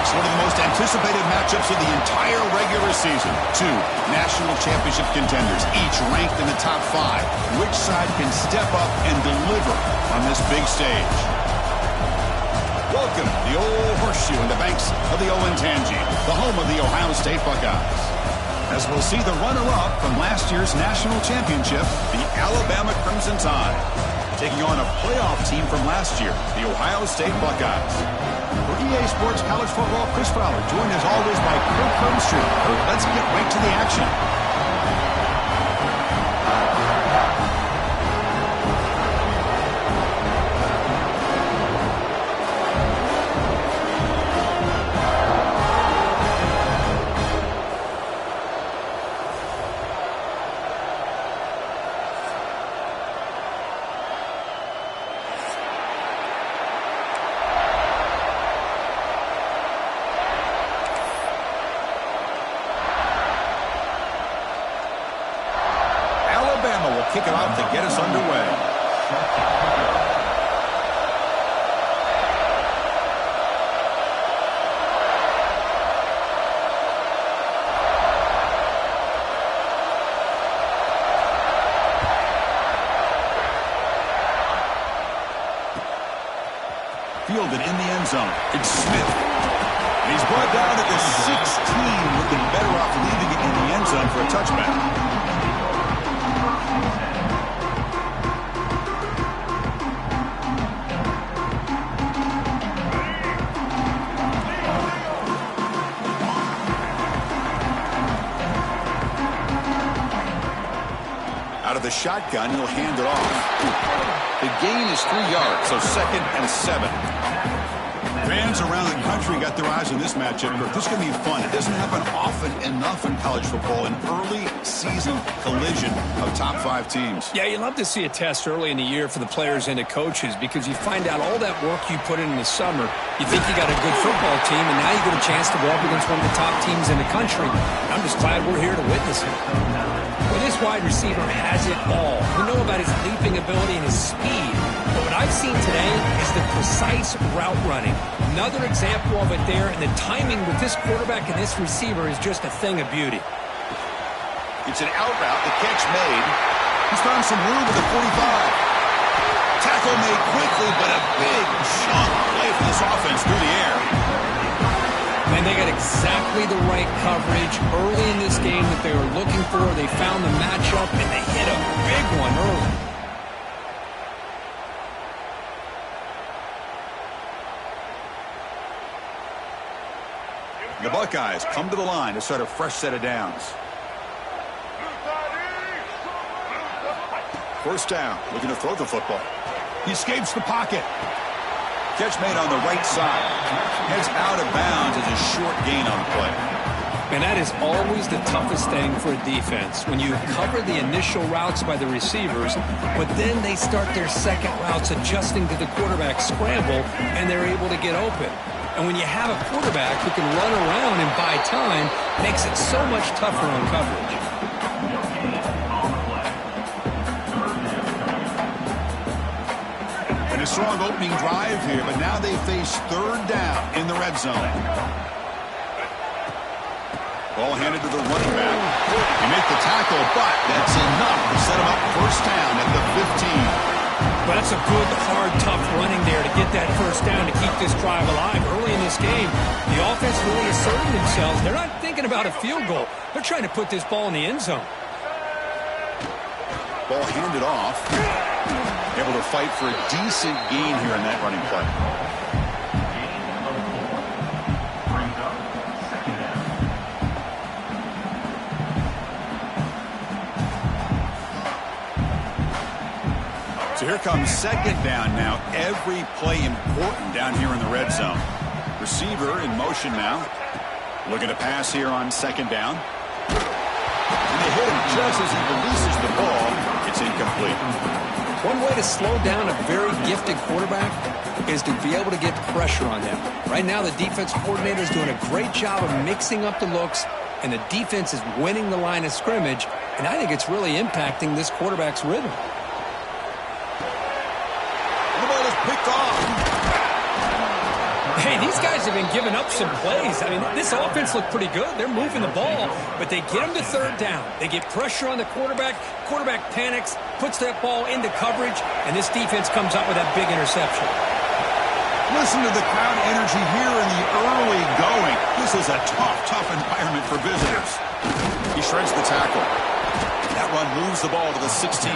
Next, one of the most anticipated matchups of the entire regular season. Two national championship contenders, each ranked in the top 5. Which side can step up and deliver on this big stage? Welcome to the old horseshoe in the banks of the Olentangy, the home of the Ohio State Buckeyes. As we'll see the runner-up from last year's national championship, the Alabama Crimson Tide, taking on a playoff team from last year, the Ohio State Buckeyes. For EA Sports College Football, Chris Fowler, joined as always by Kirk Herbstreit. Kirk, let's get right to the action. Kick it off to get us underway. Fielded in the end zone. It's Smith. And he's brought down at the 16, looking better off leaving it in the end zone for a touchback. Out of the shotgun, he'll hand it off. The gain is 3 yards, so 2nd and 7. Fans around the country got their eyes on this matchup. This is going to be fun. It doesn't happen often enough in college football, an early season collision of top 5 teams. Yeah, you love to see a test early in the year for the players and the coaches because you find out all that work you put in the summer. You think you got a good football team, and now you get a chance to go up against one of the top teams in the country. I'm just glad we're here to witness it. Well, this wide receiver has it all. We know about his leaping ability and his speed. But what I've seen today is the precise route running. Another example of it there, and the timing with this quarterback and this receiver is just a thing of beauty. It's an out route, the catch made. He's found some room with the 45. Tackle made quickly, but a big chunk play for this offense through the air. And they got exactly the right coverage early in this game that they were looking for. They found the matchup, and they hit a big one early. The Buckeyes come to the line to start a fresh set of downs. First down, looking to throw the football. He escapes the pocket. Catch made on the right side. Heads out of bounds as a short gain on the play. And that is always the toughest thing for a defense. When you cover the initial routes by the receivers, but then they start their second routes adjusting to the quarterback scramble, and they're able to get open. And when you have a quarterback who can run around and buy time, it makes it so much tougher on coverage. And a strong opening drive here, but now they face 3rd down in the red zone. Ball handed to the running back. He makes the tackle, but that's enough to set him up 1st down at the 15. But that's a good, hard, tough running there to get that 1st down to keep this drive alive. Early in this game, the offense really asserting themselves. They're not thinking about a field goal. They're trying to put this ball in the end zone. Ball handed off. Able to fight for a decent gain here in that running play. So here comes 2nd down now. Every play important down here in the red zone. Receiver in motion now. Looking to pass here on 2nd down. And they hit him just as he releases the ball. It's incomplete. One way to slow down a very gifted quarterback is to be able to get pressure on them. Right now, the defense coordinator is doing a great job of mixing up the looks, and the defense is winning the line of scrimmage, and I think it's really impacting this quarterback's rhythm. The ball is picked off. Hey, Hey, these guys have been giving up some plays. I mean, this offense looked pretty good. They're moving the ball, but they get them to third down. They get pressure on the quarterback. Quarterback panics, puts that ball into coverage, and this defense comes up with that big interception. Listen to the crowd energy here in the early going. This is a tough environment for visitors. He shreds the tackle. That run moves the ball to the 16.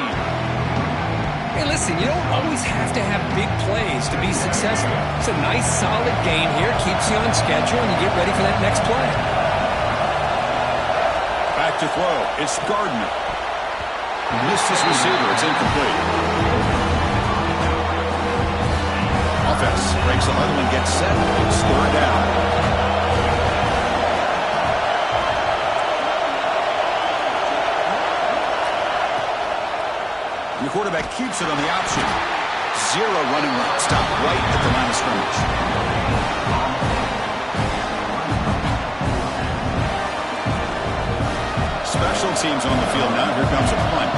Hey, listen, you don't always have to have big plays to be successful. It's a nice, solid game here. Keeps you on schedule, and you get ready for that next play. Back to throw. It's Gardner. Missed his receiver. It's incomplete. Offense breaks a huddle and gets set. Score down. The quarterback keeps it on the option. Zero running route. Stop right at the line of scrimmage. Special teams on the field now. Here comes a punt.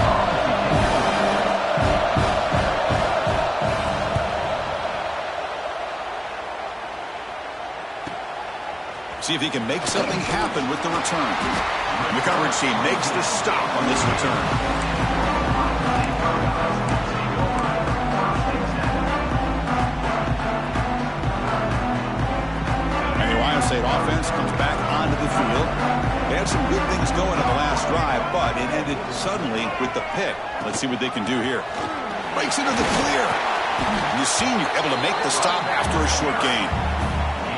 See if he can make something happen with the return. And the coverage team makes the stop on this return. State offense comes back onto the field. They had some good things going on the last drive, but it ended suddenly with the pick. Let's see what they can do here. Breaks into the clear. And the senior able to make the stop after a short gain.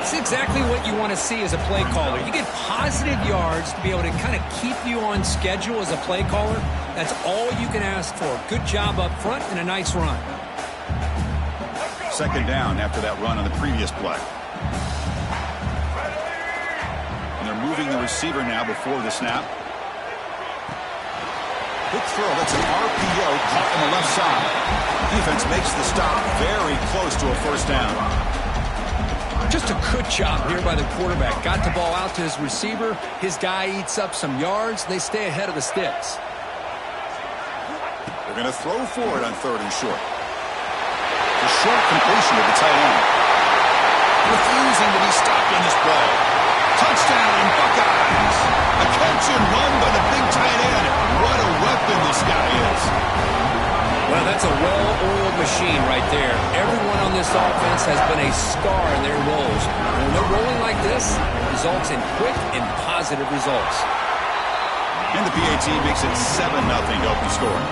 It's exactly what you want to see as a play caller. You get positive yards to be able to kind of keep you on schedule as a play caller. That's all you can ask for. Good job up front and a nice run. Second down after that run on the previous play. Moving the receiver now before the snap. Quick throw. That's an RPO caught on the left side. Defense makes the stop very close to a first down. Just a good job here by the quarterback. Got the ball out to his receiver. His guy eats up some yards. They stay ahead of the sticks. They're going to throw for it on third and short. The short completion of the tight end. Refusing to be stopped on this play. Touchdown, Buckeyes. A catch and run by the big tight end. What a weapon this guy is. Well, that's a well-oiled machine right there. Everyone on this offense has been a star in their roles. When they're rolling like this, it results in quick and positive results. And the PAT makes it 7-0 to open scoring.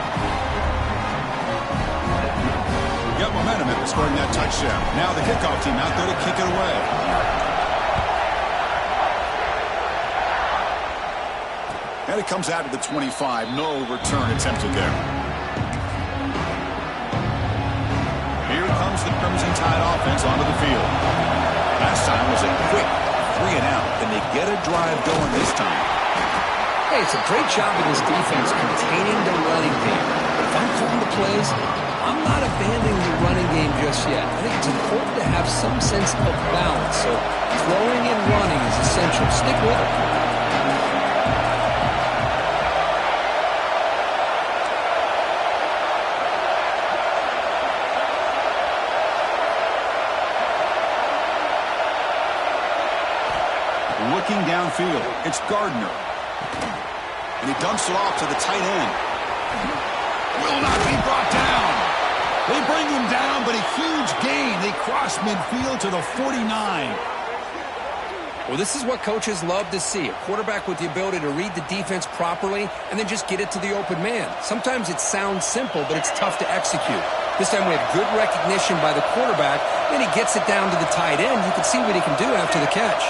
Got momentum after scoring that touchdown. Now the kickoff team out there to kick it away. And it comes out to the 25. No return attempted there. Here comes the Crimson Tide offense onto the field. Last time was a quick 3 and out. Can they get a drive going this time? Hey, it's a great job of this defense containing the running game. If I'm calling the plays, I'm not abandoning the running game just yet. I think it's important to have some sense of balance. So throwing and running is essential. Stick with it. Looking downfield, it's Gardner. And he dumps it off to the tight end. Will not be brought down. They bring him down, but a huge gain. They cross midfield to the 49. Well, this is what coaches love to see. A quarterback with the ability to read the defense properly and then just get it to the open man. Sometimes it sounds simple, but it's tough to execute. This time we have good recognition by the quarterback. Then he gets it down to the tight end. You can see what he can do after the catch.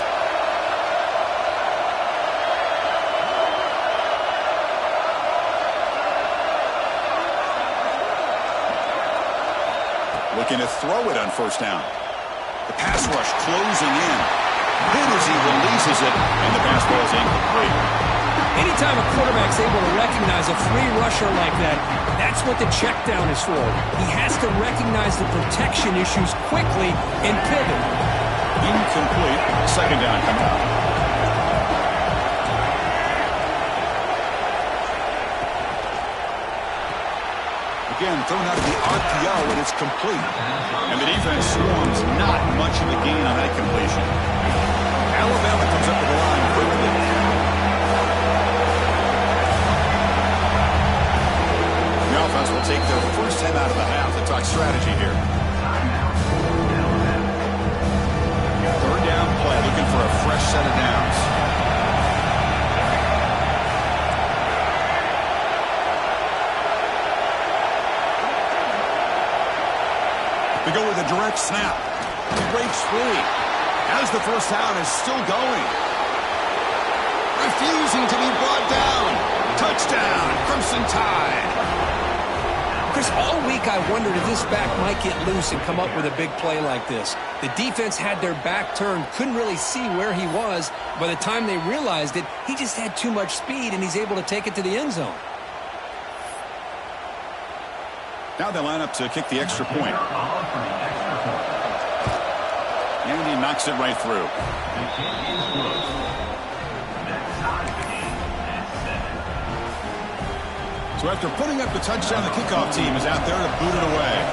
Looking to throw it on first down. The pass rush closing in. Then as he releases it, and the pass ball is incomplete. Anytime a quarterback's able to recognize a free rusher like that, that's what the check down is for. He has to recognize the protection issues quickly and pivot. Incomplete. Second down coming up. The again, thrown out of the RPO, and it's complete. And the defense swarms not much of a gain on that completion. Alabama comes up to the line quickly. The offense will take their first head out of the half to talk strategy here. Third down play, looking for a fresh set of downs. They go with a direct snap. He breaks free. As the first down is still going. Refusing to be brought down. Touchdown, Crimson Tide. Chris, all week I wondered if this back might get loose and come up with a big play like this. The defense had their back turned, couldn't really see where he was. By the time they realized it, he just had too much speed, and he's able to take it to the end zone. Now they line up to kick the extra point. And he knocks it right through. So after putting up the touchdown, the kickoff team is out there to boot it away.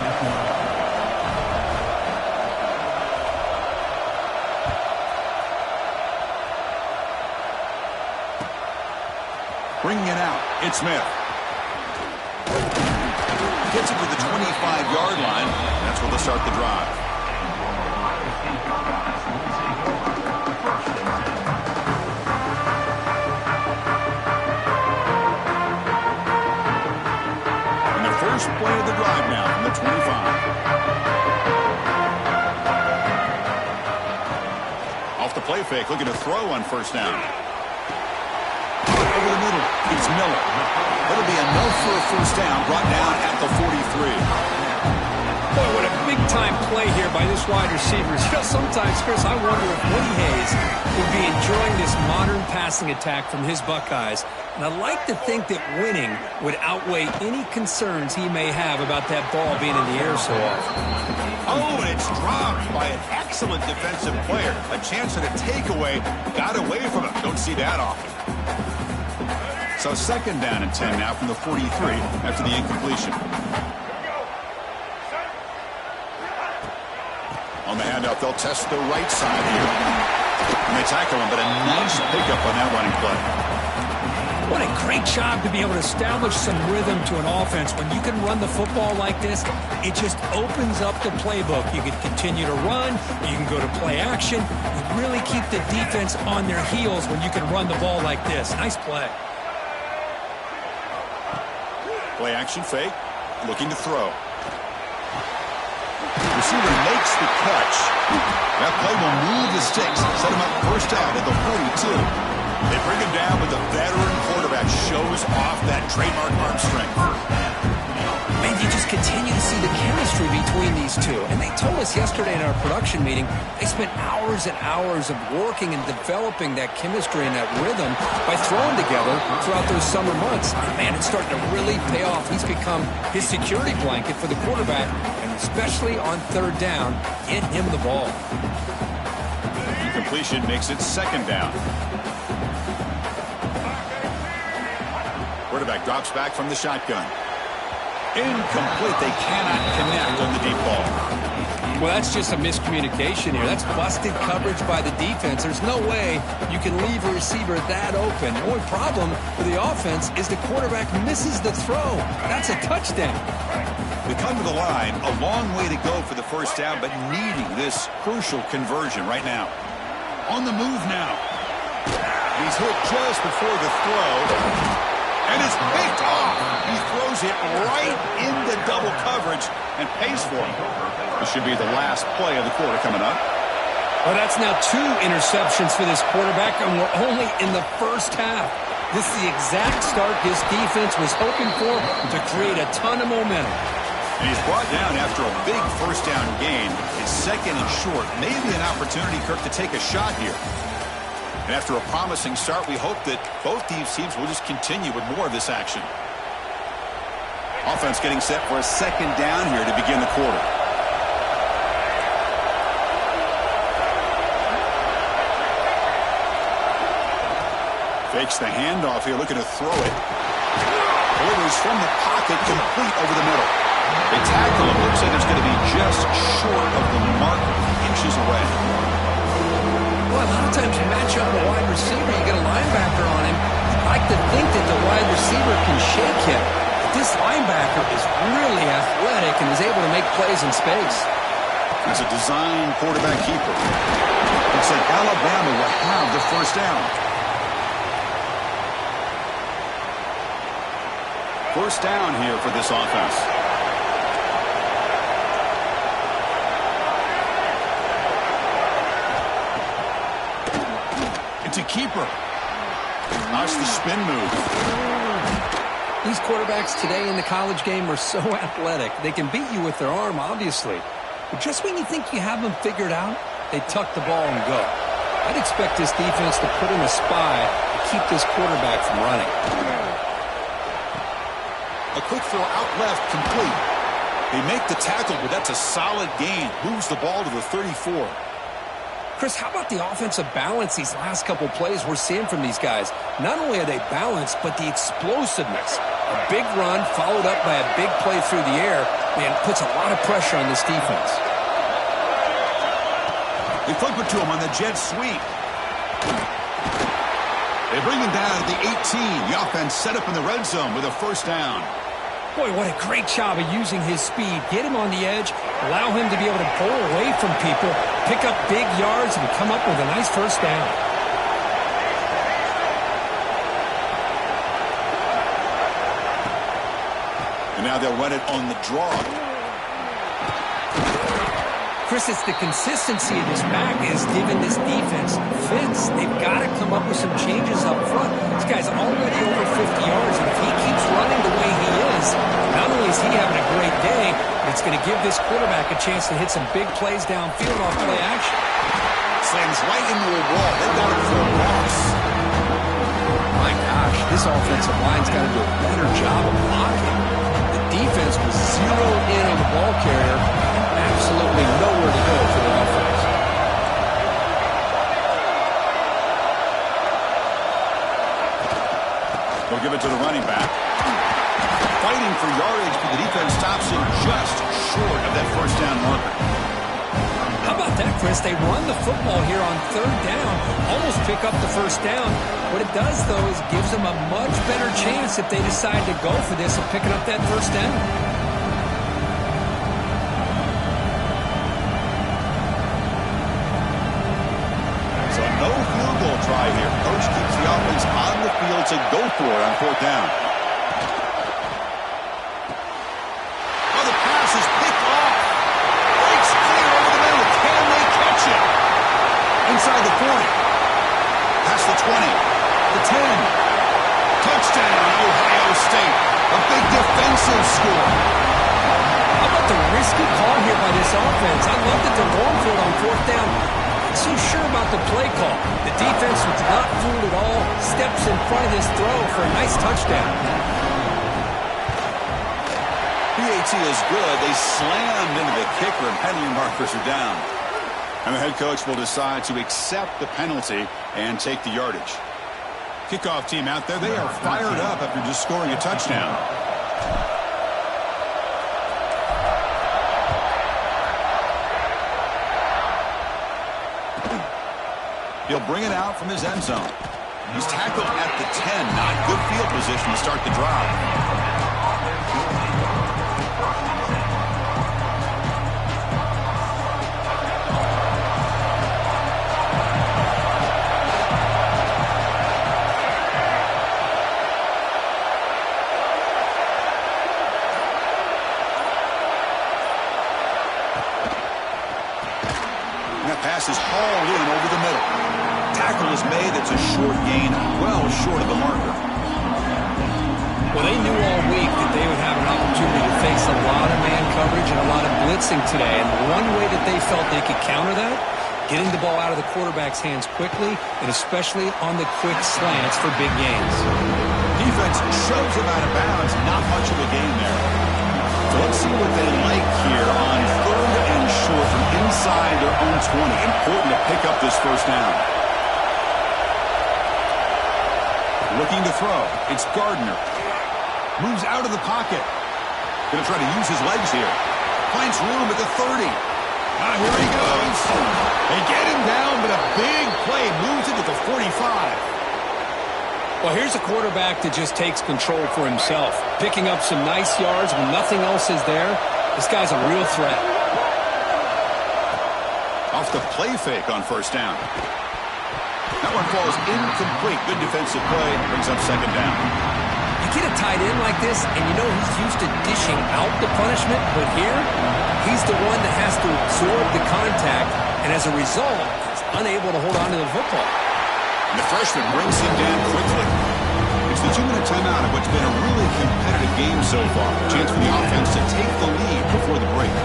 Bringing it out, it's Smith. Gets it to the 25-yard line. That's where they'll start the drive. And the first play of the drive now from the 25. Off the play fake, looking to throw on first down. Over the middle, it's Miller. It'll be enough for a first down, brought down at the 43. Boy, what a big-time play here by this wide receiver. Sometimes, Chris, I wonder if Woody Hayes would be enjoying this modern passing attack from his Buckeyes. And I like to think that winning would outweigh any concerns he may have about that ball being in the air so often. Oh, and it's dropped by an excellent defensive player. A chance at a takeaway, got away from him. Don't see that often. So second down and 10 now from the 43 after the incompletion. On the handoff, they'll test the right side here. And they tackle him, but a nice pickup on that running play. What a great job to be able to establish some rhythm to an offense. When you can run the football like this, it just opens up the playbook. You can continue to run. You can go to play action. You really keep the defense on their heels when you can run the ball like this. Nice play. Play action fake, looking to throw. Receiver makes the catch. That play will move the sticks, set him up first down at the 42. They bring him down, but the veteran quarterback shows off that trademark arm strength. Man, you just continue to see the chemistry between these two. And they told us yesterday in our production meeting, they spent hours and hours of working and developing that chemistry and that rhythm by throwing together throughout those summer months. And man, it's starting to really pay off. He's become his security blanket for the quarterback, and especially on third down, get him the ball. Incompletion makes it second down. Quarterback drops back from the shotgun. Incomplete. They cannot connect on the deep ball. Well, that's just a miscommunication here. That's busted coverage by the defense. There's no way you can leave a receiver that open. The only problem for the offense is the quarterback misses the throw. That's a touchdown. They come to the line, a long way to go for the first down, but needing this crucial conversion right now. On the move now. He's hit just before the throw. And it's picked off. He throws it right into double coverage and pays for it. This should be the last play of the quarter coming up. Well, that's now 2 interceptions for this quarterback, and we're only in the first half. This is the exact start this defense was hoping for to create a ton of momentum. And he's brought down after a big first down gain. It's second and short. Maybe an opportunity, Kirk, to take a shot here. And after a promising start, we hope that both these teams will just continue with more of this action. Offense getting set for a second down here to begin the quarter. Fakes the handoff here, looking to throw it. Delivers from the pocket, complete over the middle. They tackle him. Looks like it's going to be just short of the mark, inches away. Well, a lot of times you match up a wide receiver, you get a linebacker on him. I like to think that the wide receiver can shake him. But this linebacker is really athletic and is able to make plays in space. As a design quarterback keeper, looks like Alabama will have the first down. First down here for this offense. It's a keeper. Nice the spin move. These quarterbacks today in the college game are so athletic. They can beat you with their arm, obviously. But just when you think you have them figured out, they tuck the ball and go. I'd expect this defense to put in a spy to keep this quarterback from running. A quick throw out left, complete. They make the tackle, but that's a solid gain. Moves the ball to the 34. Chris, how about the offensive balance these last couple plays we're seeing from these guys? Not only are they balanced, but the explosiveness. A big run followed up by a big play through the air, man, puts a lot of pressure on this defense. They flip it to him on the jet sweep. They bring him down at the 18. The offense set up in the red zone with a first down. Boy, what a great job of using his speed. Get him on the edge, allow him to be able to pull away from people, pick up big yards, and come up with a nice first down. And now they'll run it on the draw. Chris, it's the consistency of this back is giving this defense fits. They've got to come up with some changes up front. This guy's already over 50 yards, and if he keeps running the way he is, not only is he having a great day, but it's going to give this quarterback a chance to hit some big plays downfield off play action. Slams right into a wall. They got it for a loss. My gosh, this offensive line's got to do a better job of blocking. The defense was zeroed in on the ball carrier. Absolutely nowhere to go for the offense. They'll give it to the running back. Fighting for yardage, but the defense stops him just short of that first down marker. How about that, Chris? They run the football here on third down, almost pick up the first down. What it does, though, is gives them a much better chance if they decide to go for this of picking up that first down. No field goal try here. Coach keeps the offense on the field to go for it on fourth down. Oh, the pass is picked off. Breaks clear over the middle. Can they catch it? Inside the 40. Past the 20. The 10. Touchdown, Ohio State. A big defensive score. How about the risky call here by this offense? I love that they're going for it on fourth down. So sure about the play call. The defense was not fooled at all. Steps in front of this throw for a nice touchdown. PAT is good. They slammed into the kicker and penalty markers are down. And the head coach will decide to accept the penalty and take the yardage. Kickoff team out there, they are fired up after just scoring a touchdown. He'll bring it out from his end zone. He's tackled at the 10. Not good field position to start the drive. That pass is hauled in over the middle. Tackle is made. It's a short gain, well short of the marker. Well, they knew all week that they would have an opportunity to face a lot of man coverage and a lot of blitzing today. And one way that they felt they could counter that, getting the ball out of the quarterback's hands quickly, and especially on the quick slants for big gains. Defense shoves him out of bounds. Not much of a gain there. So let's see what they like here on third and short from inside their own 20. Important to pick up this first down. Looking to throw. It's Gardner. Moves out of the pocket. Going to try to use his legs here. Finds room at the 30. Here he goes. They get him down, but a big play moves it to the 45. Well, here's a quarterback that just takes control for himself. Picking up some nice yards when nothing else is there. This guy's a real threat. Off the play fake on first down. That one falls incomplete. Good defensive play. Brings up second down. You get a tight end like this, and you know he's used to dishing out the punishment, but here, he's the one that has to absorb the contact, and as a result, he's unable to hold on to the football. And the freshman brings him down quickly. It's the 2-minute timeout of what's been a really competitive game so far. A chance for the offense to take the lead before the break.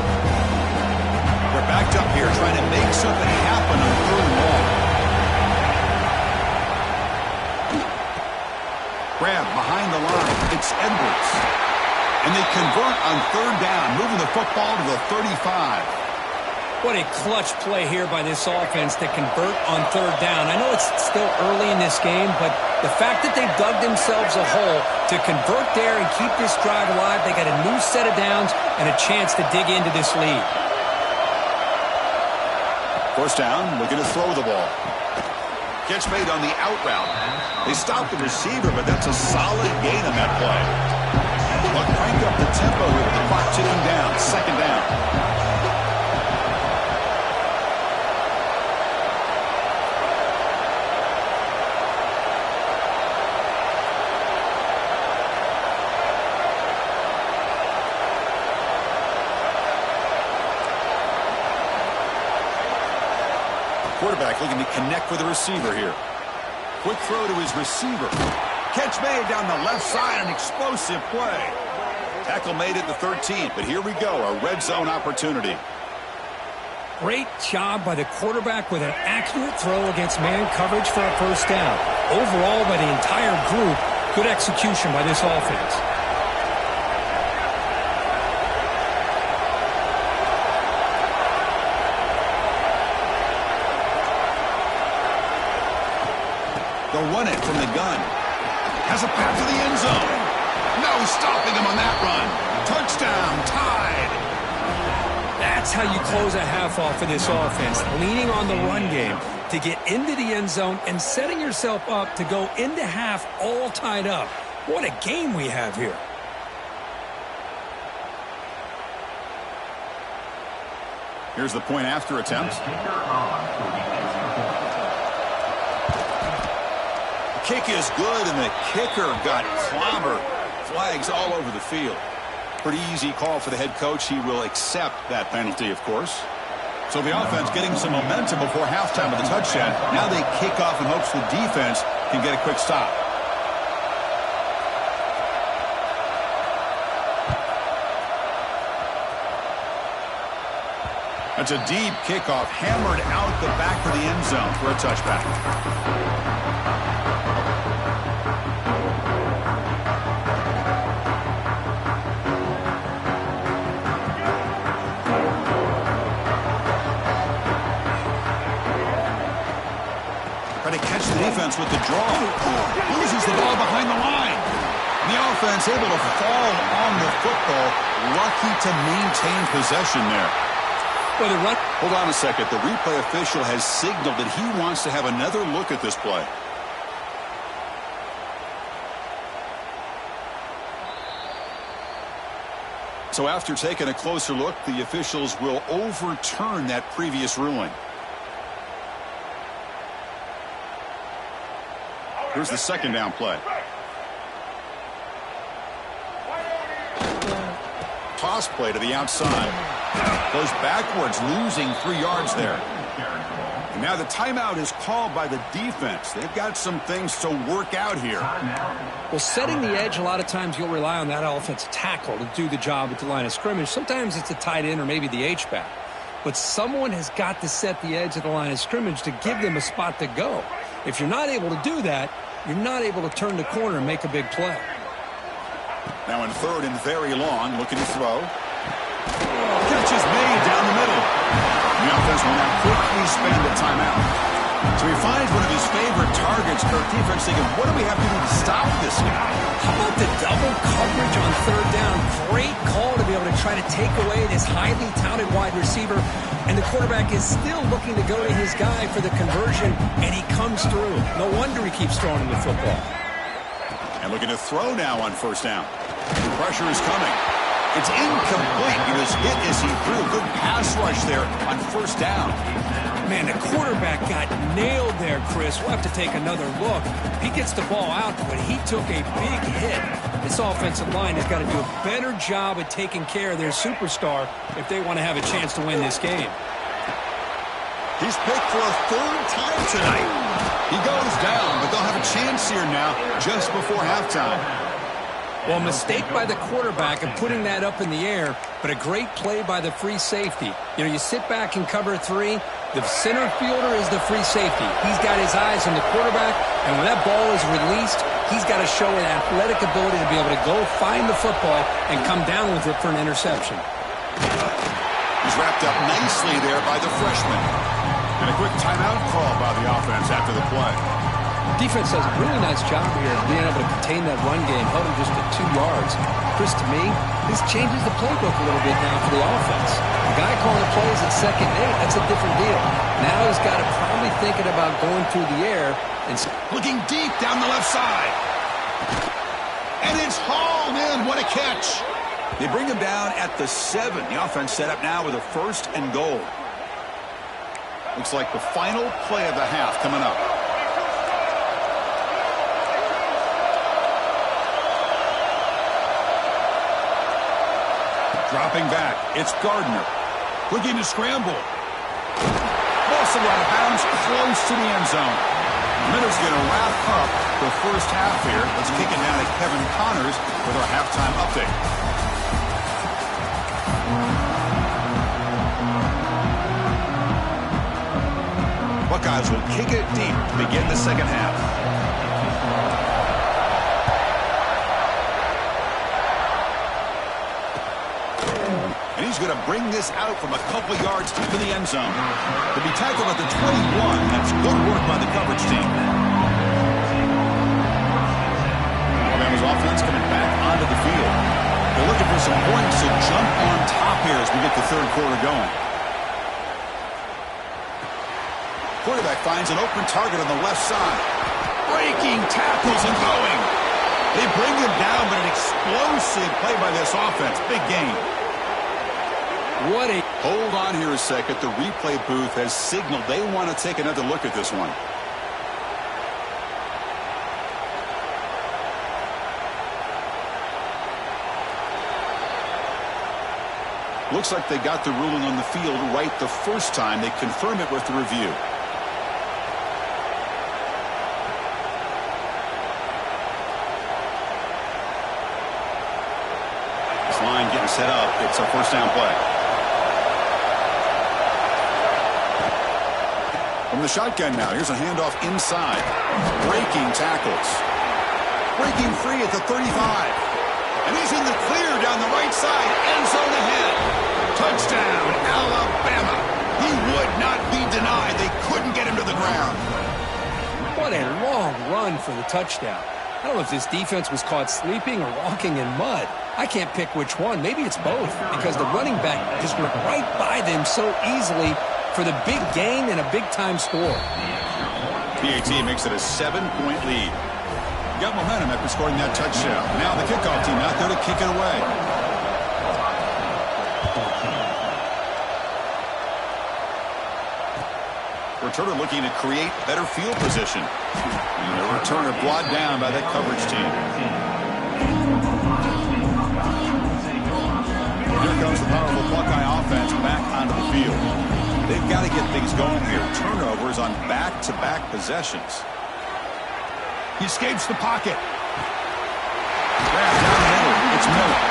We're backed up here trying to make something happen on third and long. Grab behind the line. It's Edwards. And they convert on third down, moving the football to the 35. What a clutch play here by this offense to convert on third down. I know it's still early in this game, but the fact that they've dug themselves a hole to convert there and keep this drive alive, they got a new set of downs and a chance to dig into this lead. First down, looking to throw the ball. Catch made on the out route. They stopped the receiver, but that's a solid gain on that play. They'll crank up the tempo here with the clock ticking down. Second down. Quarterback looking to connect with the receiver here. Quick throw to his receiver. Catch made down the left side, an explosive play. Tackle made at the 13, but here we go, a red zone opportunity. Great job by the quarterback with an accurate throw against man coverage for a first down. Overall, by the entire group, good execution by this offense. They'll run it from the gun. Has a path to the end zone. No stopping him on that run. Touchdown, tied. That's how you close a half off for this offense, leaning on the run game to get into the end zone and setting yourself up to go into half all tied up. What a game we have here. Here's the point after attempt. Kick is good, and the kicker got clobbered. Flags all over the field. Pretty easy call for the head coach. He will accept that penalty, of course. So the offense getting some momentum before halftime with the touchdown. Now they kick off in hopes the defense can get a quick stop. That's a deep kickoff, hammered out the back of the end zone for a touchback. Trying to catch the defense with the draw. Loses the ball behind the line. The offense able to fall on the football. Lucky to maintain possession there. Well, the run. Hold on a second. The replay official has signaled that he wants to have another look at this play. So after taking a closer look, the officials will overturn that previous ruling. Here's the second down play. Toss play to the outside. Goes backwards, losing 3 yards there. And now the timeout is called by the defense. They've got some things to work out here. Well, setting the edge, a lot of times you'll rely on that offensive tackle to do the job at the line of scrimmage. Sometimes it's a tight end or maybe the H-back. But someone has got to set the edge of the line of scrimmage to give them a spot to go. If you're not able to do that, you're not able to turn the corner and make a big play. Now in third and very long, looking to throw. Catch is made down the middle. The offense will now quickly spend a timeout. So he finds one of his favorite targets. Kirk defense thinking, what do we have to do to stop this guy? How about the double coverage on third down? Great call to be able to try to take away this highly touted wide receiver. And the quarterback is still looking to go to his guy for the conversion, and he comes through. No wonder he keeps throwing him the football. And looking to throw now on first down. The pressure is coming. It's incomplete. He was hit as he threw. Good pass rush there on first down. Man, the quarterback got nailed there, Chris. We'll have to take another look. He gets the ball out, but he took a big hit. This offensive line has got to do a better job at taking care of their superstar if they want to have a chance to win this game. He's picked for a third time tonight. He goes down, but they'll have a chance here now just before halftime. Well, a mistake by the quarterback of putting that up in the air, but a great play by the free safety. You know, you sit back and cover three. The center fielder is the free safety. He's got his eyes on the quarterback, and when that ball is released, he's got to show an athletic ability to be able to go find the football and come down with it for an interception. He's wrapped up nicely there by the freshman. And a quick timeout call by the offense after the play. Defense does a really nice job here of being able to contain that run game, held him just at 2 yards. Chris, to me, this changes the playbook a little bit now for the offense. The guy calling the plays at 2nd and 8, that's a different deal. Now he's got to probably thinking about going through the air and looking deep down the left side. And it's hauled in. What a catch. They bring him down at the 7. The offense set up now with a 1st and goal. Looks like the final play of the half coming up. Dropping back, it's Gardner. Looking to scramble. Ball's out of bounds, close to the end zone. Minutes going to wrap up the first half here. Let's kick it down to Kevin Connors with our halftime update. Buckeyes will kick it deep to begin the second half. And he's going to bring this out from a couple yards deep in the end zone. To be tackled at the 21, that's good work by the coverage team. Alabama's offense coming back onto the field. They're looking for some points to jump on top here as we get the third quarter going. Quarterback finds an open target on the left side. Breaking tackles and going. They bring him down, but an explosive play by this offense. Big game. What a... Hold on here a second. The replay booth has signaled they want to take another look at this one. Looks like they got the ruling on the field right the first time. They confirm it with the review. Line getting set up. It's a first down play. From the shotgun now, here's a handoff inside. Breaking tackles. Breaking free at the 35. And he's in the clear down the right side. End zone ahead. Touchdown, Alabama. He would not be denied. They couldn't get him to the ground. What a long run for the touchdown. I don't know if this defense was caught sleeping or walking in mud. I can't pick which one. Maybe it's both, because the running back just went right by them so easily for the big gain and a big-time score. PAT makes it a 7-point lead. Got momentum after scoring that touchdown. Now the kickoff team out there to kick it away. Returner looking to create better field position. And the returner brought down by that coverage team. Here comes the powerful Buckeye offense back onto the field. They've got to get things going here. Turnovers on back-to-back possessions. He escapes the pocket. Grab down the middle. It's Miller.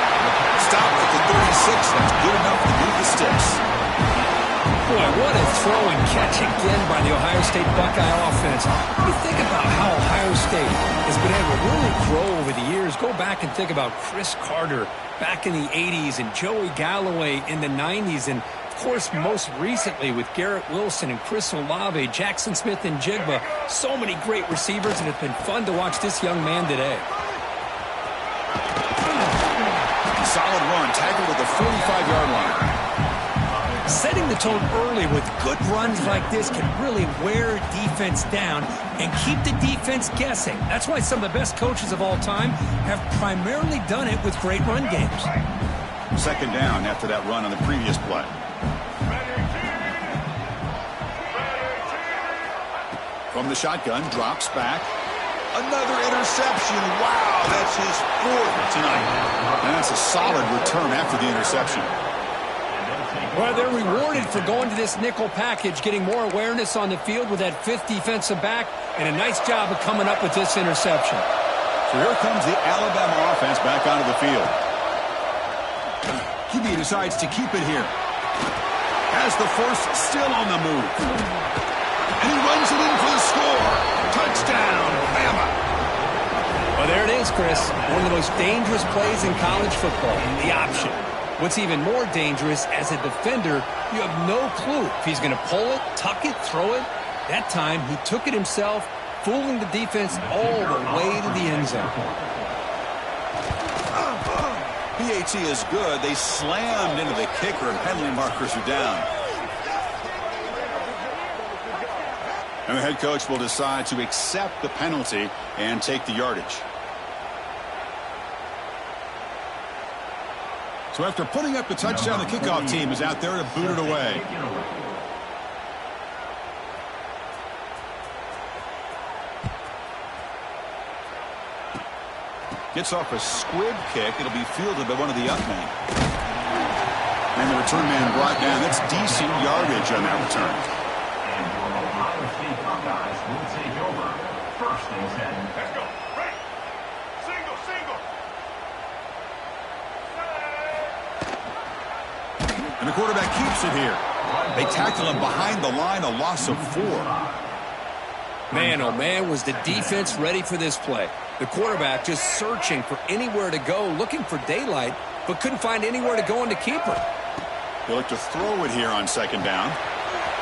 Stop at the 36. That's good enough to move the sticks. Boy, what a throw and catch again by the Ohio State Buckeye offense. You think about how Ohio State has been able to really grow over the years. Go back and think about Chris Carter back in the 80s and Joey Galloway in the 90s. And Of course, most recently with Garrett Wilson and Chris Olave, Jackson Smith and Jigba, so many great receivers, and it's been fun to watch this young man today. Solid run, tackled at the 45-yard line. Setting the tone early with good runs like this can really wear defense down and keep the defense guessing. That's why some of the best coaches of all time have primarily done it with great run games. Second down after that run on the previous play. From the shotgun, drops back. Another interception. Wow, that's his fourth tonight. And that's a solid return after the interception. Well, they're rewarded for going to this nickel package, getting more awareness on the field with that fifth defensive back, and a nice job of coming up with this interception. So here comes the Alabama offense back onto the field. QB decides to keep it here. Has the first, still on the move. And he runs it in for the score. Touchdown, Bama. Well, there it is, Chris. One of the most dangerous plays in college football, the option. What's even more dangerous, as a defender, you have no clue if he's going to pull it, tuck it, throw it. That time, he took it himself, fooling the defense all the way to the end zone. PAT is good. They slammed into the kicker, and penalty markers are down. And the head coach will decide to accept the penalty and take the yardage. So after putting up the touchdown, the kickoff team is out there to boot it away. Gets off a squib kick. It'll be fielded by one of the up men. And the return man brought down. That's decent yardage on that return. First and 10. Let's go. Right. Single, single. And the quarterback keeps it here. They tackle him behind the line, a loss of 4. Man, oh man, was the defense ready for this play. The quarterback just searching for anywhere to go, looking for daylight, but couldn't find anywhere to go in the keeper. They look to throw it here on second down.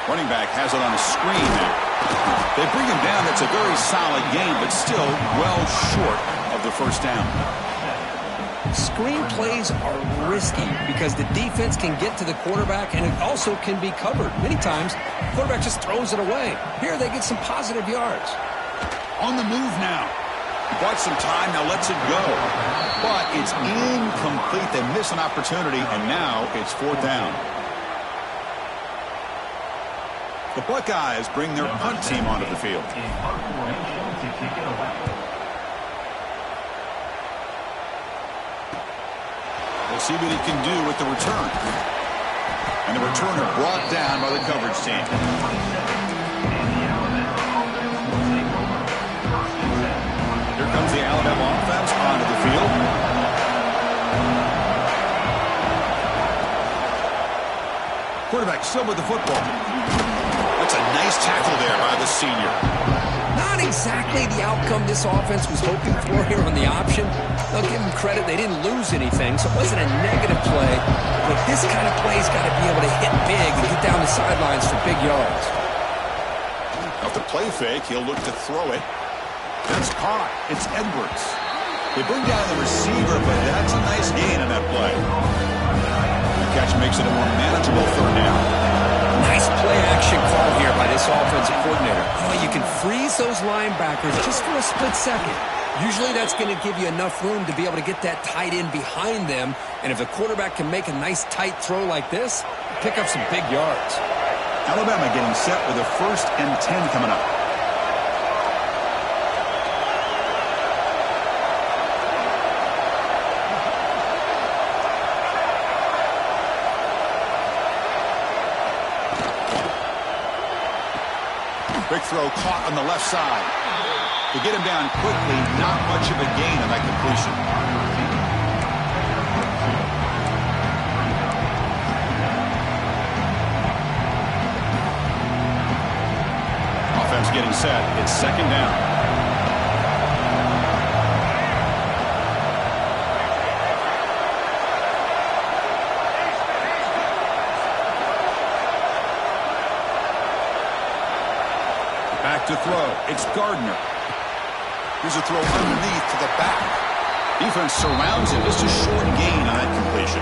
Running back has it on a screen there. They bring him down. That's a very solid game, but still well short of the first down. Screen plays are risky because the defense can get to the quarterback, and it also can be covered. Many times, the quarterback just throws it away. Here, they get some positive yards. On the move now. He bought some time, now lets it go. But it's incomplete. They miss an opportunity, and now it's fourth down. The Buckeyes bring their punt team onto the field. We'll see what he can do with the return. And the returner brought down by the coverage team. Here comes the Alabama offense onto the field. Quarterback still with the football. That's a nice tackle there by the senior. Not exactly the outcome this offense was hoping for here on the option. They'll give them credit. They didn't lose anything, so it wasn't a negative play. But this kind of play's got to be able to hit big and get down the sidelines for big yards. Off the play fake, he'll look to throw it. That's caught. It's Edwards. They bring down the receiver, but that's a nice gain on that play. The catch makes it a more manageable third down. Nice play-action call here by this offensive coordinator. Oh, you can freeze those linebackers just for a split second. Usually that's going to give you enough room to be able to get that tight end behind them. And if the quarterback can make a nice tight throw like this, pick up some big yards. Alabama getting set with a 1st and 10 coming up. Big throw caught on the left side. To get him down quickly, not much of a gain on that completion. Offense getting set. It's second down. to throw. It's Gardner. Here's a throw underneath to the back. Defense surrounds him. Just a short gain on that completion.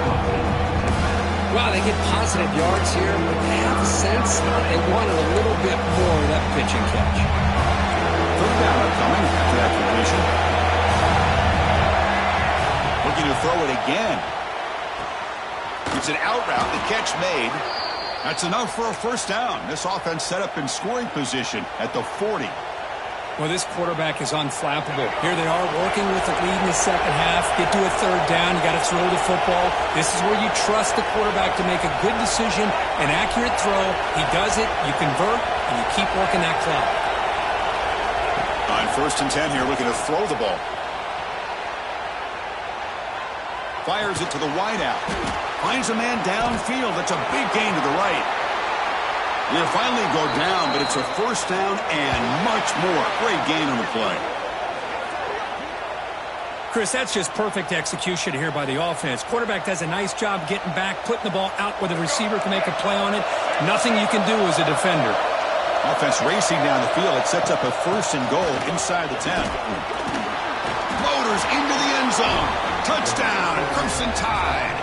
Well, they get positive yards here, but they have a sense that they wanted a little bit more of that pitch and catch. Third down coming after that completion. Looking to throw it again. It's an out route. The catch made. That's enough for a first down. This offense set up in scoring position at the 40. Well, this quarterback is unflappable. Here they are working with the lead in the second half. Get to a third down. You got to throw the football. This is where you trust the quarterback to make a good decision, an accurate throw. He does it, you convert, and you keep working that clock. On 1st and 10 here, looking to throw the ball. Fires it to the wideout. Finds a man downfield. That's a big gain to the right. They'll finally go down, but it's a first down and much more. Great gain on the play. Chris, that's just perfect execution here by the offense. Quarterback does a nice job getting back, putting the ball out where the receiver can make a play on it. Nothing you can do as a defender. Offense racing down the field. It sets up a 1st and goal inside the 10. Motors into the end zone. Touchdown, Crimson Tide.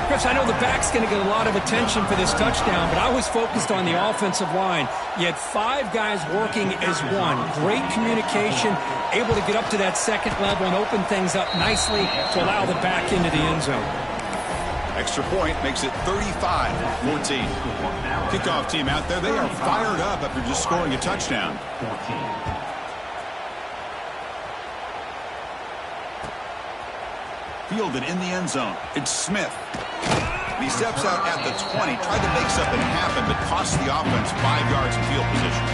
Chris, I know the back's going to get a lot of attention for this touchdown, but I was focused on the offensive line. You had 5 guys working as one. Great communication, able to get up to that second level and open things up nicely to allow the back into the end zone. Extra point makes it 35-14. Kickoff team out there, they are fired up after just scoring a touchdown. Fielded in the end zone. It's Smith. He steps out at the 20, tried to make something happen, but cost the offense 5 yards in field position.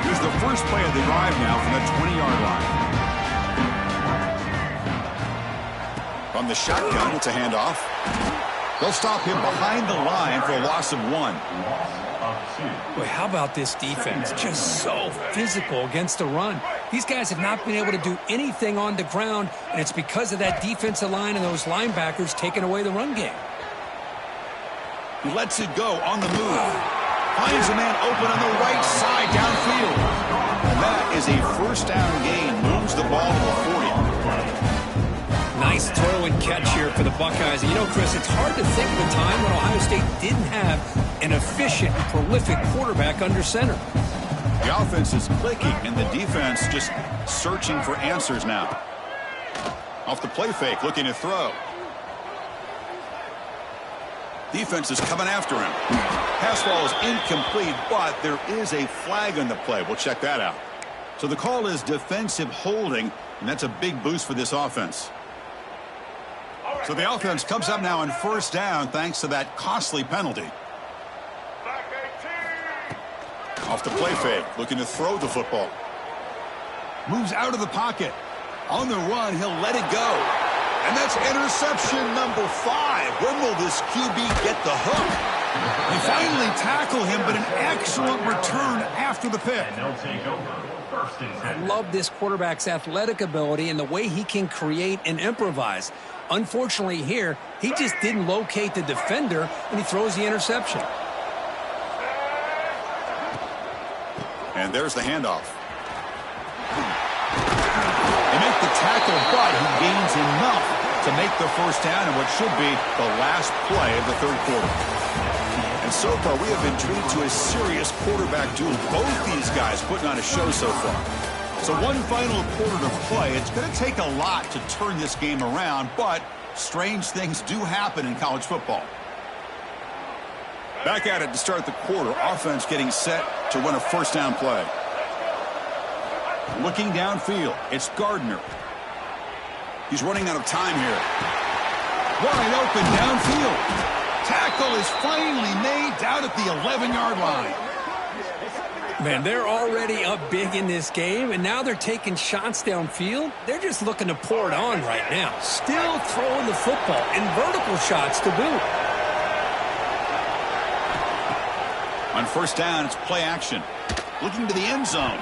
Here's the first play of the drive now from the 20-yard line. From the shotgun, it's a handoff. They'll stop him behind the line for a loss of 1. Boy, how about this defense? Just so physical against the run. These guys have not been able to do anything on the ground, and it's because of that defensive line and those linebackers taking away the run game. He lets it go on the move. Finds a man open on the right side downfield. And that is a first down gain. Moves the ball to the 40. Nice throw and catch here for the Buckeyes. And you know, Chris, it's hard to think of a time when Ohio State didn't have an efficient and prolific quarterback under center. The offense is clicking, and the defense just searching for answers now. Off the play fake, looking to throw. Defense is coming after him. Pass ball is incomplete, but there is a flag on the play. We'll check that out. So the call is defensive holding, and that's a big boost for this offense. So the offense comes up now on first down thanks to that costly penalty. Off the play fake, looking to throw the football. Moves out of the pocket. On the run, he'll let it go. And that's interception number 5. When will this QB get the hook? They finally tackle him, but an excellent return after the pick. I love this quarterback's athletic ability and the way he can create and improvise. Unfortunately here, he just didn't locate the defender, and he throws the interception. And there's the handoff. They make the tackle, but he gains enough to make the first down in what should be the last play of the third quarter. And so far, we have been treated to a serious quarterback duel. Both these guys putting on a show so far. So one final quarter to play. It's going to take a lot to turn this game around, but strange things do happen in college football. Back at it to start the quarter. Offense getting set to run a first down play. Looking downfield. It's Gardner. He's running out of time here. Wide open downfield. Tackle is finally made down at the 11-yard line. Man, they're already up big in this game, and now they're taking shots downfield. They're just looking to pour it on right now. Still throwing the football, and vertical shots to boot. On first down, it's play action. Looking to the end zone.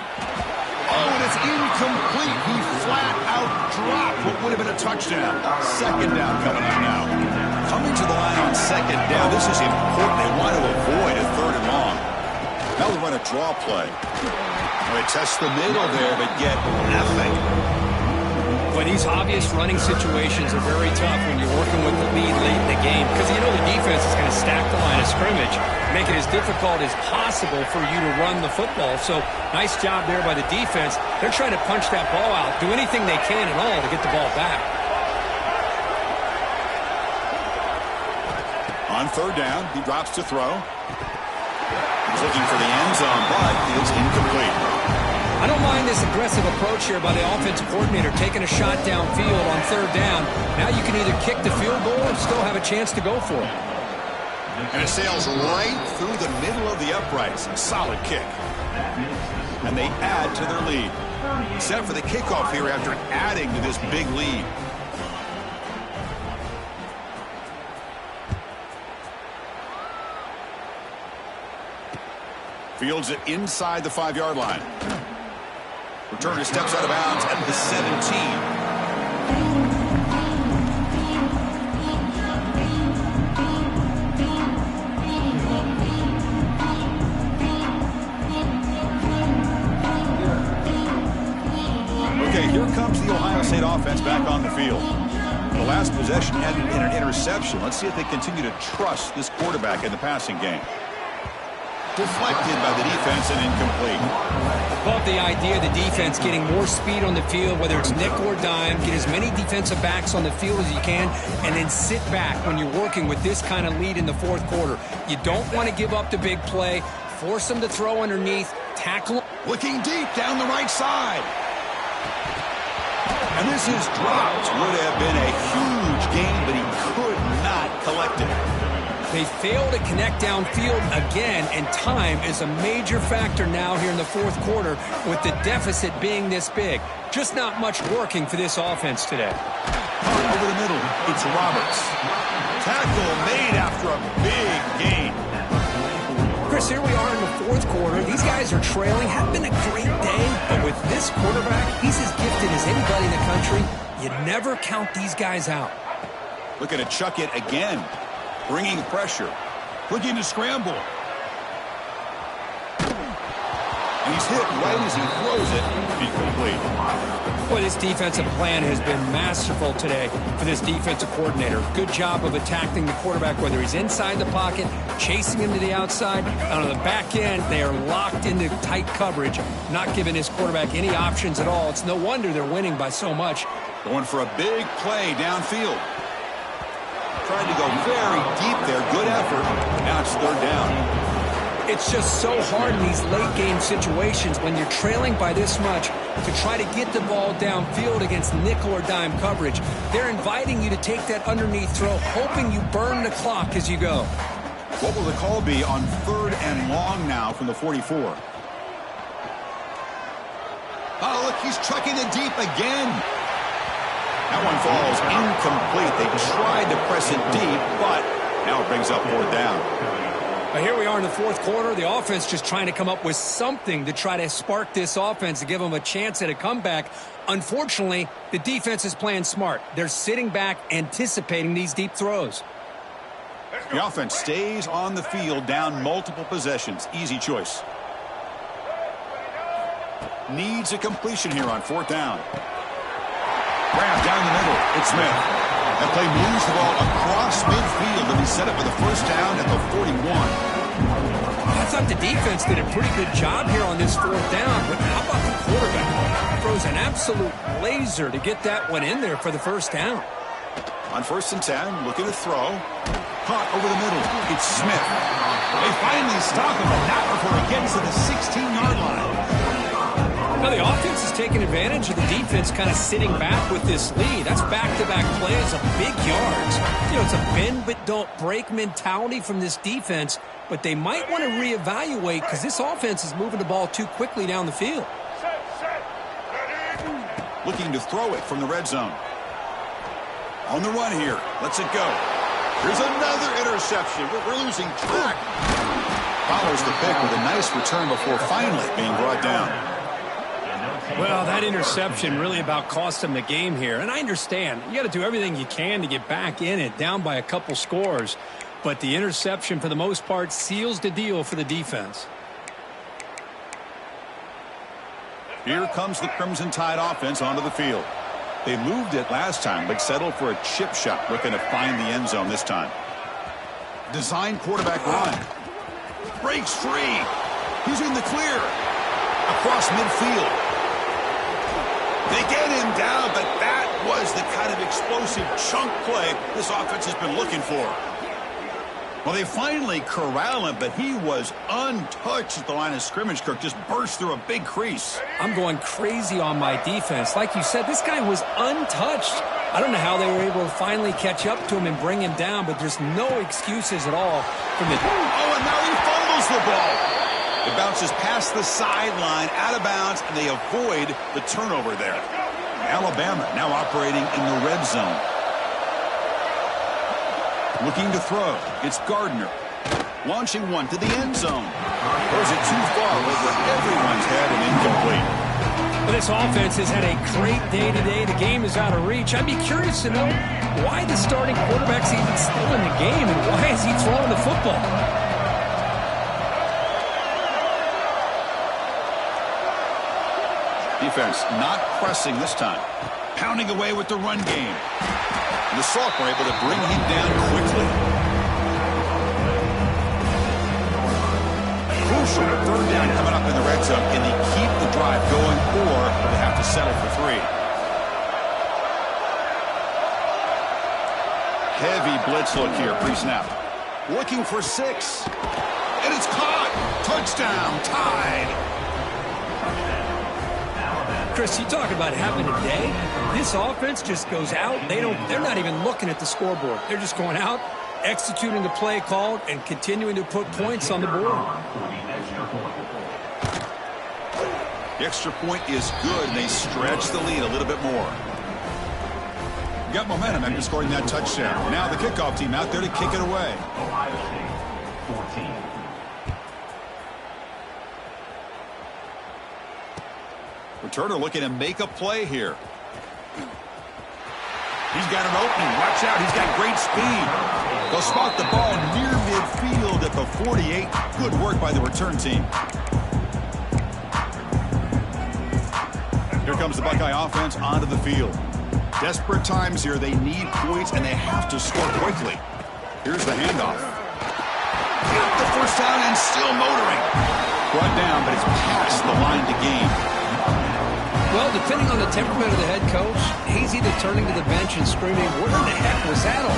Oh, and it's incomplete. He flat out dropped what would have been a touchdown. Second down coming up now. Coming to the line on second down. This is important. They want to avoid a third Now we run a draw play. They test the middle there, but get nothing. But these obvious running situations are very tough when you're working with the lead late in the game, because you know the defense is going to stack the line of scrimmage, make it as difficult as possible for you to run the football. So nice job there by the defense. They're trying to punch that ball out, do anything they can at all to get the ball back. On third down, he drops to throw. He's looking for the end zone, but it's incomplete. I don't mind this aggressive approach here by the offensive coordinator, taking a shot downfield on third down. Now you can either kick the field goal or still have a chance to go for it. And it sails right through the middle of the uprights. Solid kick. And they add to their lead. Set for the kickoff here after adding to this big lead. Fields it inside the 5-yard line. Returner steps out of bounds at the 17. Okay, here comes the Ohio State offense back on the field. The last possession ended in an interception. Let's see if they continue to trust this quarterback in the passing game. Deflected by the defense and incomplete. Love the idea of the defense getting more speed on the field, whether it's nickel or dime. Get as many defensive backs on the field as you can, and then sit back when you're working with this kind of lead in the fourth quarter. You don't want to give up the big play. Force them to throw underneath. Tackle. Looking deep down the right side. And this is dropped. Would have been a huge gain, but he could not collect it. They fail to connect downfield again, and time is a major factor now here in the fourth quarter with the deficit being this big. Just not much working for this offense today. Over the middle, it's Roberts. Tackle made after a big gain. Chris, here we are in the fourth quarter. These guys are trailing. Have been a great day, but with this quarterback, he's as gifted as anybody in the country. You never count these guys out. Looking to chuck it again. Bringing pressure. Looking to scramble. And he's hit right as he throws it. Incomplete. Boy, this defensive plan has been masterful today for this defensive coordinator. Good job of attacking the quarterback, whether he's inside the pocket, chasing him to the outside. And on the back end, they are locked into tight coverage, not giving his quarterback any options at all. It's no wonder they're winning by so much. Going for a big play downfield. Trying to go very deep there. Good effort. Now it's third down. It's just so hard in these late game situations when you're trailing by this much to try to get the ball downfield against nickel or dime coverage. They're inviting you to take that underneath throw, hoping you burn the clock as you go. What will the call be on third and long now from the 44? Oh, look, he's chucking it deep again. That one falls incomplete. They tried to press it deep, but now it brings up fourth down. But here we are in the fourth quarter. The offense just trying to come up with something to try to spark this offense to give them a chance at a comeback. Unfortunately, the defense is playing smart. They're sitting back, anticipating these deep throws. The offense stays on the field down multiple possessions. Easy choice. Needs a completion here on fourth down. Grab down the middle. It's Smith. That play moves the ball across midfield, and he set up with a first down at the 41. I thought the defense did a pretty good job here on this fourth down, but how about the quarterback? Throws an absolute laser to get that one in there for the first down. On first and 10, looking to throw. Caught over the middle. It's Smith. They finally stop him, but not before he gets to the 16-yard line. Now the offense is taking advantage of the defense kind of sitting back with this lead. That's back-to-back plays of big yards. You know, it's a bend but don't break mentality from this defense, but they might want to reevaluate because this offense is moving the ball too quickly down the field. Looking to throw it from the red zone. On the run here. Lets it go. Here's another interception. We're losing track. Follows the pick with a nice return before finally being brought down. Well, that interception really about cost them the game here. And I understand. You got to do everything you can to get back in it, down by a couple scores. But the interception, for the most part, seals the deal for the defense. Here comes the Crimson Tide offense onto the field. They moved it last time, but settled for a chip shot, looking to find the end zone this time. Design quarterback run. Breaks free. He's in the clear. Across midfield. They get him down, but that was the kind of explosive chunk play this offense has been looking for. Well, they finally corral him, but he was untouched at the line of scrimmage. Kirk just burst through a big crease. I'm going crazy on my defense. Like you said, this guy was untouched. I don't know how they were able to finally catch up to him and bring him down, but there's no excuses at all from the... Oh, and now he fumbles the ball. It bounces past the sideline, out of bounds, and they avoid the turnover there. Alabama now operating in the red zone. Looking to throw. It's Gardner. Launching one to the end zone. Throws it too far over everyone's head and incomplete. Well, this offense has had a great day today. The game is out of reach. I'd be curious to know why the starting quarterback's even still in the game and why is he throwing the football? Defense not pressing this time. Pounding away with the run game. And the Soft were able to bring him down quickly. Crucial third down coming up in the red zone. Can they keep the drive going, or will they have to settle for 3? Heavy blitz look here, pre-snap. Looking for 6. And it's caught. Touchdown, Tide. Chris, you talk about having a day. This offense just goes out. They're not even looking at the scoreboard. They're just going out, executing the play called, and continuing to put points on the board. The extra point is good, and they stretch the lead a little bit more. Got momentum after scoring that touchdown. Now the kickoff team out there to kick it away. Returner looking to make a play here. He's got an opening. Watch out. He's got great speed. They'll spot the ball near midfield at the 48. Good work by the return team. Here comes the Buckeye offense onto the field. Desperate times here. They need points, and they have to score quickly. Here's the handoff. Got the first down and still motoring. Brought down, but it's past the line to gain. Well, depending on the temperament of the head coach, he's either turning to the bench and screaming, what in the heck was that all?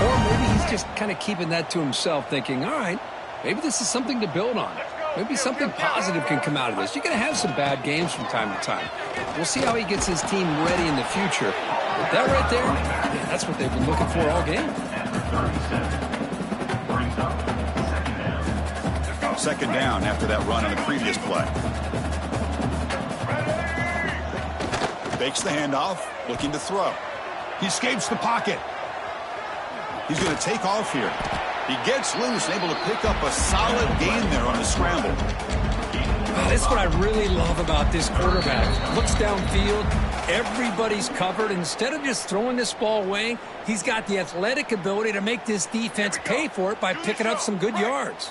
Or maybe he's just kind of keeping that to himself, thinking, all right, maybe this is something to build on. Maybe something positive can come out of this. You're going to have some bad games from time to time. We'll see how he gets his team ready in the future. But that right there, yeah, that's what they've been looking for all game. Second down after that run on the previous play. Fakes the handoff, looking to throw. He escapes the pocket. He's going to take off here. He gets loose and able to pick up a solid gain there on the scramble. This is what I really love about this quarterback. Looks downfield, everybody's covered. Instead of just throwing this ball away, he's got the athletic ability to make this defense pay for it by picking up some good yards.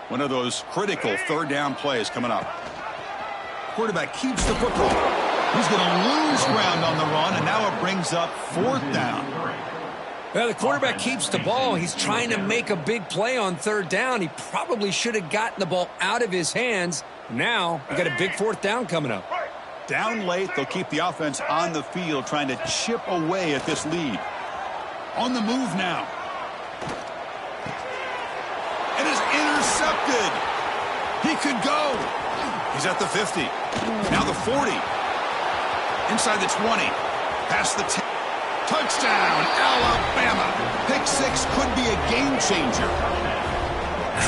One of those critical third down plays coming up. Quarterback keeps the football. He's going to lose ground on the run, and now it brings up 4th down. Well, the quarterback keeps the ball. He's trying to make a big play on 3rd down. He probably should have gotten the ball out of his hands. Now, we got a big 4th down coming up. Down late, they'll keep the offense on the field, trying to chip away at this lead. On the move now. It is intercepted. He could go. He's at the 50. Now the 40. Inside the 20. Past the 10. Touchdown, Alabama. Pick 6 could be a game changer.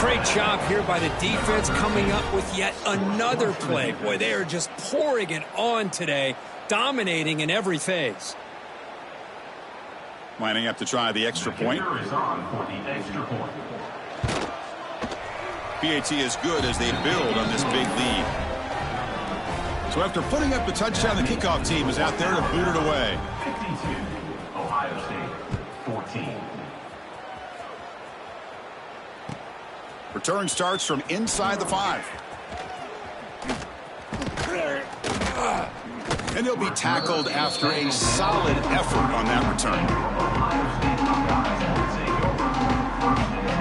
Great job here by the defense coming up with yet another play. Boy, they are just pouring it on today, dominating in every phase. Lining up to try the extra point. PAT is good as they build on this big lead. So after putting up the touchdown, the kickoff team is out there to boot it away. 52, Ohio State, 14. Return starts from inside the 5. And he'll be tackled after a solid effort on that return.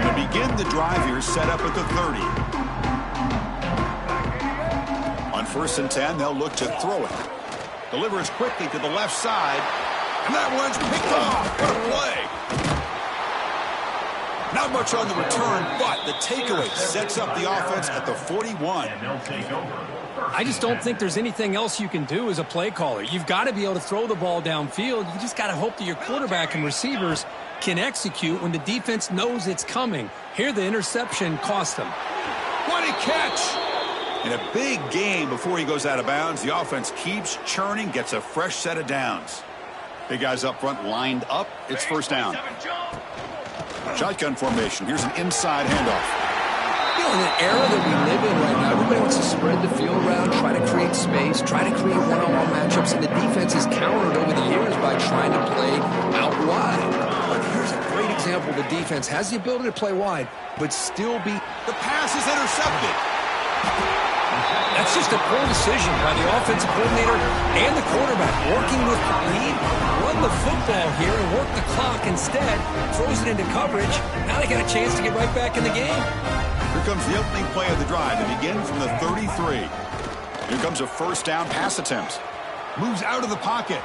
To begin the drive here, set up at the 30. On 1st and 10, they'll look to throw it. Delivers quickly to the left side. And that one's picked off. What a play. Not much on the return, but the takeaway sets up the offense at the 41. I just don't think there's anything else you can do as a play caller. You've got to be able to throw the ball downfield. You just got to hope that your quarterback and receivers can execute when the defense knows it's coming. Here, the interception cost them. What a catch! In a big game before he goes out of bounds, the offense keeps churning, gets a fresh set of downs. Big guys up front lined up. It's 1st down. Shotgun formation. Here's an inside handoff. You know, in the era that we live in right now, everybody wants to spread the field around, try to create space, try to create one-on-one matchups, and the defense is countered over the years by trying to play out wide. But here's a great example. The defense has the ability to play wide, but still be... The pass is intercepted. That's just a poor decision by the offensive coordinator and the quarterback. Working with the lead, run the football here and work the clock instead. Throws it into coverage. Now they got a chance to get right back in the game. Here comes the opening play of the drive. They begin from the 33. Here comes a 1st down pass attempt. Moves out of the pocket.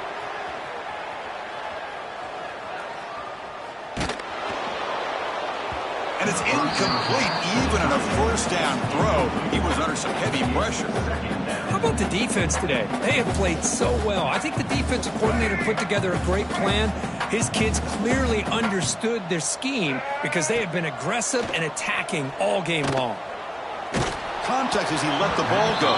And it's incomplete. Even on a 1st down throw, he was under some heavy pressure. How about the defense today? They have played so well. I think the defensive coordinator put together a great plan. His kids clearly understood their scheme because they have been aggressive and attacking all game long. Contact as he let the ball go.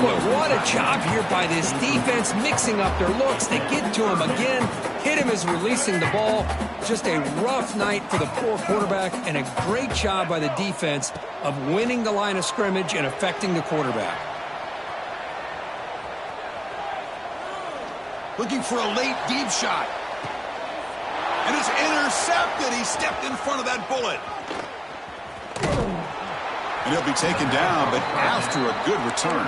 Boy, what a job here by this defense, mixing up their looks. They get to him again, hit him as releasing the ball. Just a rough night for the poor quarterback, and a great job by the defense of winning the line of scrimmage and affecting the quarterback. Looking for a late deep shot. And it's intercepted. He stepped in front of that bullet. And he'll be taken down, but after a good return.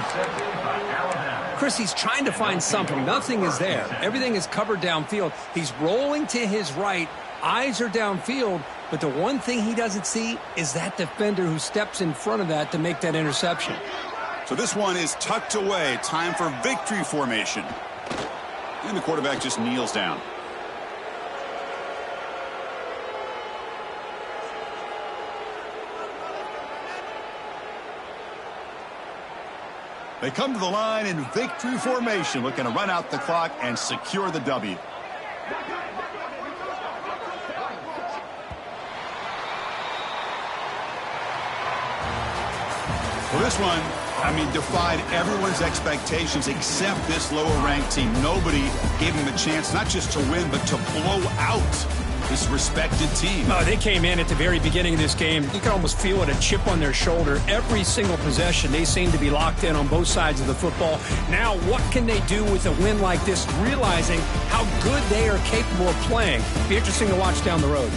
Chris, he's trying to find something. Nothing is there. Everything is covered downfield. He's rolling to his right. Eyes are downfield. But the one thing he doesn't see is that defender who steps in front of that to make that interception. So this one is tucked away. Time for victory formation. And the quarterback just kneels down. They come to the line in victory formation, looking to run out the clock and secure the W. Well, this one, defied everyone's expectations except this lower-ranked team. Nobody gave them a chance not just to win, but to blow out this respected team. Oh, they came in at the very beginning of this game. You can almost feel it, a chip on their shoulder. Every single possession, they seem to be locked in on both sides of the football. Now, what can they do with a win like this, realizing how good they are capable of playing? Be interesting to watch down the road.